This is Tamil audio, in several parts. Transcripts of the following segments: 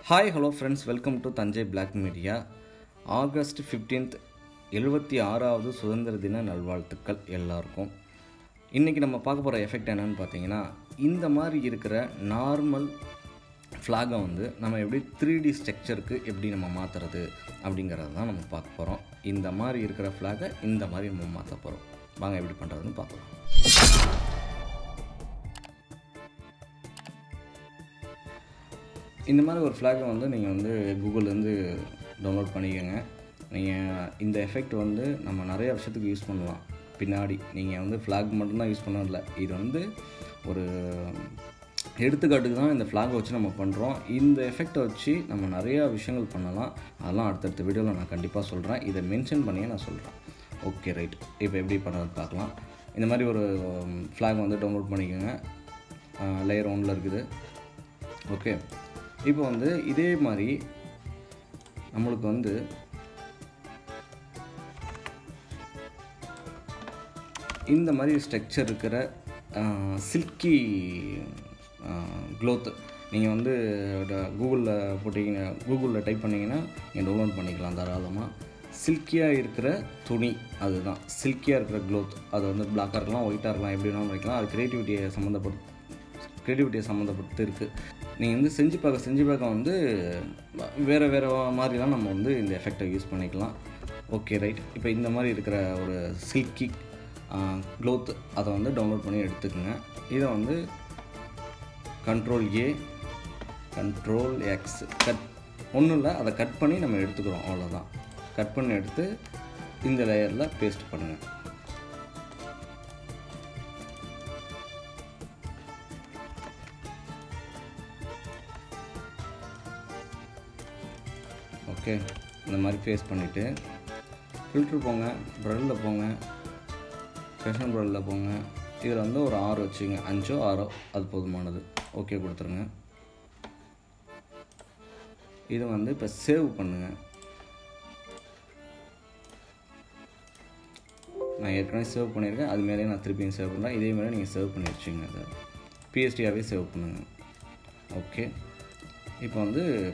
Hi hello friends, welcome to Thanjai black media. August 15th 76வது சுதந்திர தின நல்வாழ்த்துக்கள் எல்லாருக்கும். இன்றைக்கி நம்ம பார்க்க போகிற எஃபெக்ட் என்னென்னு பார்த்தீங்கன்னா, இந்த மாதிரி இருக்கிற நார்மல் ஃப்ளாகை நம்ம எப்படி 3D ஸ்ட்ரக்சருக்கு எப்படி நம்ம மாற்றுறது அப்படிங்கிறது தான் நம்ம பார்க்க போகிறோம். இந்த மாதிரி இருக்கிற ஃப்ளாகை இந்த மாதிரி நம்ம மாற்ற போகிறோம். வாங்க எப்படி பண்ணுறதுன்னு பார்க்கலாம். இந்த மாதிரி ஒரு ஃப்ளாகை நீங்கள் கூகுள்லேருந்து டவுன்லோட் பண்ணிக்கோங்க. நீங்கள் இந்த எஃபெக்ட் நம்ம நிறைய விஷயத்துக்கு யூஸ் பண்ணலாம். பின்னாடி நீங்கள் ஃப்ளாக் மட்டும்தான் யூஸ் பண்ணல, இது ஒரு எடுத்துக்காட்டுக்கு தான் இந்த ஃப்ளாகை வச்சு நம்ம பண்ணுறோம். இந்த எஃபெக்டை வச்சு நம்ம நிறையா விஷயங்கள் பண்ணலாம். அதெல்லாம் அடுத்தடுத்த வீடியோவில் நான் கண்டிப்பாக சொல்கிறேன். இதை மென்ஷன் பண்ணியே நான் சொல்கிறேன். ஓகே ரைட், இப்போ எப்படி பண்ணுறது பார்க்கலாம். இந்த மாதிரி ஒரு ஃப்ளாக் டவுன்லோட் பண்ணிக்கோங்க. லேயர் 1ல் இருக்குது. ஓகே, இப்போ இதே மாதிரி நம்மளுக்கு இந்த மாதிரி ஸ்ட்ரக்சர் இருக்கிற சில்கி க்ளோத் நீங்கள் கூகுளில் போட்டிங்கன்னா, கூகுளில் டைப் பண்ணிங்கன்னா நீங்கள் டவுன்லோட் பண்ணிக்கலாம் தாராளமாக. சில்கியாக இருக்கிற துணி, அதுதான் சில்கியாக இருக்கிற க்ளோத். அது பிளாக்காக இருக்கலாம், ஒயிட்டாக இருக்கலாம், எப்படி வேணாலும் வைக்கலாம். அது க்ரியேட்டிவிட்டியை சம்மந்தப்பட்டு இருக்குது. நீங்கள் செஞ்சு பார்க்க வேறு மாதிரிலாம் நம்ம இந்த எஃபெக்டை யூஸ் பண்ணிக்கலாம். ஓகே ரைட், இப்போ இந்த மாதிரி இருக்கிற ஒரு சில்கி க்ளோத் அதை டவுன்லோட் பண்ணி எடுத்துக்கோங்க. இதை Ctrl+A Ctrl+X ஒன்றும் இல்லை, அதை கட் பண்ணி நம்ம எடுத்துக்கிறோம், அவ்வளோதான். கட் பண்ணி எடுத்து இந்த லேயரில் பேஸ்ட் பண்ணுங்கள். ஓகே, இந்த மாதிரி பேஸ்ட் பண்ணிவிட்டு ஃபில்ட்ரு போங்க, ப்ரல்லில் போங்க, ஃபேஷன் ப்ரல்லில் போங்க. இதில் ஒரு 6 வச்சுங்க, 5 6 அது போதுமானது. ஓகே கொடுத்துருங்க. இது இப்போ சேவ் பண்ணுங்கள். நான் ஏற்கனவே சேவ் பண்ணியிருக்கேன், அது மேலே நான் திருப்பியும் சேவ் பண்ணுறேன். இதே மாதிரி நீங்கள் சேவ் பண்ணி வச்சுங்க. அதை பிஎஸ்டியாகவே சேவ் பண்ணுங்கள். ஓகே, இப்போ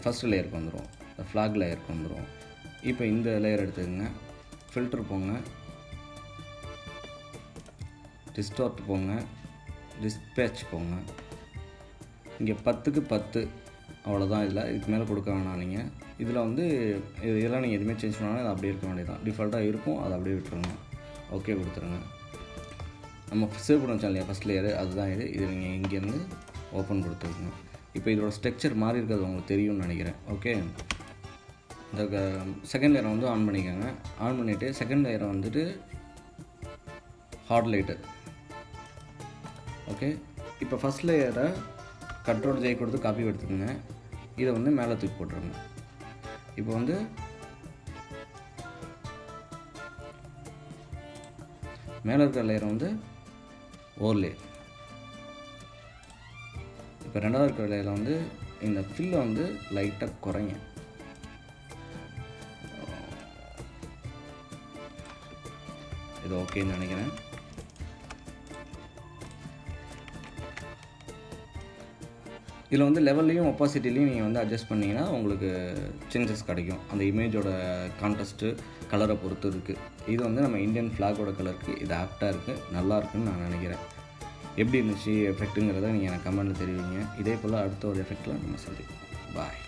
ஃபஸ்ட்டு லேயருக்கு வந்துடும், ஃப்ளாக் லேயருக்கு வந்துடும். இப்போ இந்த லேயர் எடுத்துக்கோங்க, ஃபில்டர் போங்க, டிஸ்டார்ட் போங்க, டிஸ்பேட்ச் போங்க. இங்கே 10க்கு 10 அவ்வளோதான். இதுக்கு மேலே கொடுக்க வேணாம். நீங்கள் இதில் இதெல்லாம் நீங்கள் எதுவுமே சேஞ்ச் பண்ணாலும் அது அப்படியே இருக்க வேண்டியதான். டிஃபால்ட்டாக இருக்கும், அதை அப்படியே விட்டுருங்க. ஓகே கொடுத்துருங்க. நம்ம சேவ் பண்ண வச்சோம் இல்லையா ஃபஸ்ட் லேயரு, அதுதான் இது நீங்கள் இங்கேருந்து ஓப்பன் கொடுத்துருங்க. இப்போ இதோட ஸ்ட்ரக்சர் மாறி இருக்கிறது உங்களுக்கு தெரியும்னு நினைக்கிறேன். ஓகே, இந்த செகண்ட் லேயரை ஆன் பண்ணிக்கோங்க. ஆன் பண்ணிவிட்டு செகண்ட் லேயரை ஹார்ட் லைட்டு. ஓகே, இப்போ ஃபஸ்ட் லேயரை Ctrl+J கொடுத்து காப்பி எடுத்துக்கோங்க. இதை மேலே தூக்கி போட்டுருங்க. இப்போ மேலே இருக்கிற லேயரை ஓவர்லே. இப்போ ரெண்டாவது இருக்கிற லேயரில் இந்த ஃபில்லை லைட்டாக குறைங்க. இது ஓகேன்னு நினைக்கிறேன். இதில் லெவல்லையும் ஒப்பாசிட்டிலையும் நீங்கள் அட்ஜஸ்ட் பண்ணிங்கன்னா உங்களுக்கு சேஞ்சஸ் கிடைக்கும். அந்த இமேஜோட கான்ட்ராஸ்ட்டு கலரை பொறுத்து இருக்குது. இது நம்ம இந்தியன் ஃப்ளாகோட கலருக்கு இது ஆப்டாக இருக்குது, நல்லா இருக்குன்னு நான் நினைக்கிறேன். எப்படி இருந்துச்சு எஃபெக்ட்டுங்கிறத நீங்கள் எனக்கு கமெண்ட்டில் தெரிவிங்க. இதே போல் அடுத்த ஒரு எஃபெக்டில் நம்ம சந்திப்போம். பாய்.